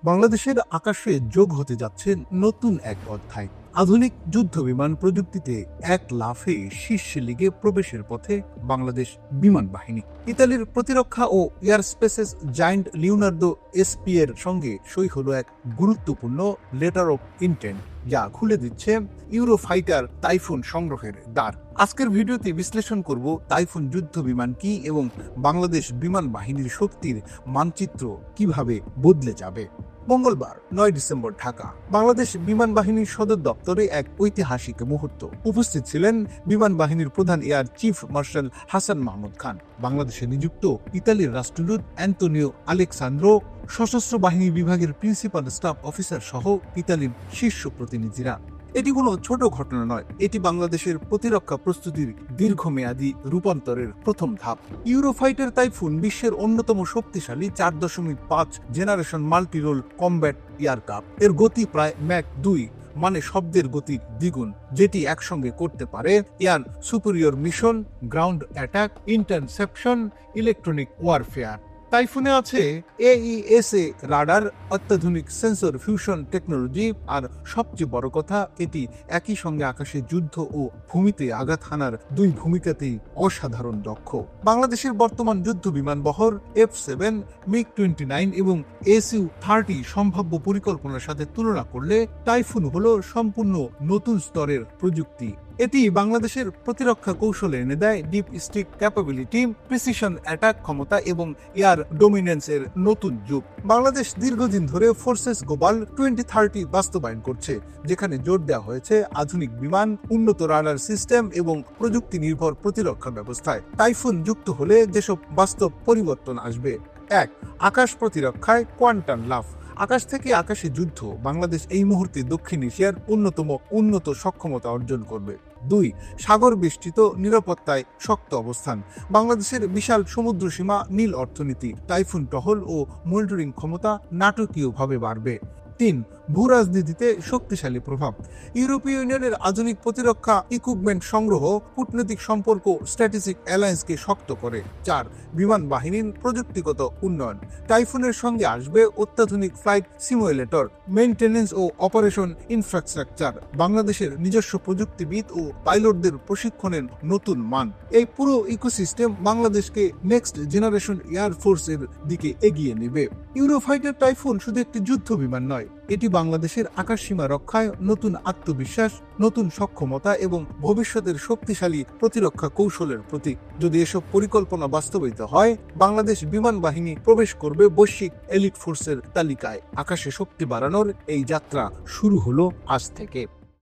বাংলাদেশের আকাশে যোগ হতে যাচ্ছে নতুন এক অধ্যায়। আধুনিক যুদ্ধ বিমান প্রযুক্তিতে এক লাফে শীর্ষ লিগে প্রবেশের পথে বাংলাদেশ বিমান বাহিনী। ইতালির প্রতিরক্ষা ও air spaces giant Leonardo SP এর সঙ্গে সই হলো এক গুরুত্বপূর্ণ লেটার অফ ইন্টেন্ট, যা খুলে দিচ্ছে ইউরোফাইটার টাইফুন সংগ্রহের দ্বার। আজকের ভিডিওতে বিশ্লেষণ করব টাইফুন যুদ্ধ বিমান কি এবং বাংলাদেশ বিমান বাহিনীর শক্তির মানচিত্র কিভাবে বদলে যাবে। মঙ্গলবার 9 ডিসেম্বর ঢাকা। বাংলাদেশ বিমান বাহিনীর সদর দপ্তরে এক ঐতিহাসিক মুহূর্ত। উপস্থিত ছিলেন বিমান বাহিনীর প্রধান air chief marshal Hasan Mahmud Khan, বাংলাদেশে নিযুক্ত ইতালির রাষ্ট্রদূত অ্যান্তোনিও আলেক্সান্দ্রো, সশস্ত্র বাহিনী বিভাগের প্রিন্সিপাল স্টাফ অফিসার সহ ইতালির শীর্ষ প্রতিনিধিরা। এটি কোনো ছোট ঘটনা নয়, এটি বাংলাদেশের প্রতিরক্ষা প্রস্তুতির দীর্ঘমেয়াদী রূপান্তরের প্রথম ধাপ। ইউরোফাইটার টাইফুন বিশ্বের অন্যতম শক্তিশালী 4.5 জেনারেশন মাল্টিরোল কমব্যাট এয়ারক্রাফট। এর গতি প্রায় ম্যাক 2, মানে শব্দের গতির দ্বিগুণ, যেটি একসঙ্গে করতে পারে air superior mission, ground attack, interception, electronic warfare. টাইফুনে আছে AESA রাডার, অত্যাধুনিক সেন্সর ফিউশন টেকনোলজি, আর সবচেয়ে বড় কথা, এটি একই সঙ্গে আকাশে যুদ্ধ ও ভূমিতে আঘাত হানার দুই ভূমিকাতেই অসাধারণ দক্ষ। বাংলাদেশের বর্তমান যুদ্ধ বিমান বহর F7, MiG-29 এবং Su-30 সম্ভাব্য পরিকল্পনার সাথে তুলনা করলে টাইফুন হলো সম্পূর্ণ নতুন স্তরের প্রযুক্তি। এটি বাংলাদেশের প্রতিরক্ষা কৌশলে এনে দেয় deep stick capability, precision attack ক্ষমতা এবং এয়ার ডোমিনেন্সের নতুন যুগ। বাংলাদেশ দীর্ঘদিন ধরে ফোর্সেস গ্লোবাল 2030 বাস্তবায়ন করছে, যেখানে জোর দেওয়া হয়েছে আধুনিক বিমান, উন্নত রাডার সিস্টেম এবং প্রযুক্তি নির্ভর প্রতিরক্ষা ব্যবস্থায়। টাইফুন যুক্ত হলে যেসব বাস্তব পরিবর্তন আসবে: 1. আকাশ প্রতিরক্ষায় কোয়ান্টাম লাফ। আকাশ থেকে আকাশে যুদ্ধ। বাংলাদেশ এই মুহূর্তে দক্ষিণ এশিয়ার উন্নত সক্ষমতা অর্জন করবে। 2. সাগর বেষ্টিত নিরাপত্তায় শক্ত অবস্থান। বাংলাদেশের বিশাল সমুদ্র সীমা, নীল অর্থনীতি, টাইফুন টহল ও মনিটরিং ক্ষমতা নাটকীয়ভাবে বাড়বে। 3. ভূরাজনীতিতে শক্তিশালী প্রভাব। ইউরোপীয় ইউনিয়নের আধুনিক প্রতিরক্ষা ইকুইপমেন্ট সংগ্রহ কূটনৈতিক সম্পর্ক, স্ট্র্যাটেজিক অ্যালায়েন্সকে শক্ত করে। 4. বিমান বাহিনীর প্রযুক্তিগত উন্নয়ন। টাইফুনের সঙ্গে আসবে অত্যাধুনিক ফ্লাইট সিমুলেটর, মেইনটেনেন্স ও অপারেশন ইনফ্রাস্ট্রাকচার, বাংলাদেশের নিজস্ব প্রযুক্তিবিদ ও পাইলটদের প্রশিক্ষণের নতুন মান। এই পুরো ইকোসিস্টেম বাংলাদেশকে নেক্সট জেনারেশন এয়ার ফোর্সের দিকে এগিয়ে নেবে। ইউরোফাইটার টাইফুন শুধু একটি যুদ্ধ বিমান নয়, এটি বাংলাদেশের আকাশ সীমা রক্ষায় নতুন আত্মবিশ্বাস, নতুন সক্ষমতা এবং ভবিষ্যতের শক্তিশালী প্রতিরক্ষা কৌশলের প্রতীক। যদি এসব পরিকল্পনা বাস্তবায়িত হয়, বাংলাদেশ বিমান বাহিনী প্রবেশ করবে বৈশ্বিক এলিট ফোর্সের তালিকায়। আকাশে শক্তি বাড়ানোর এই যাত্রা শুরু হলো আজ থেকে।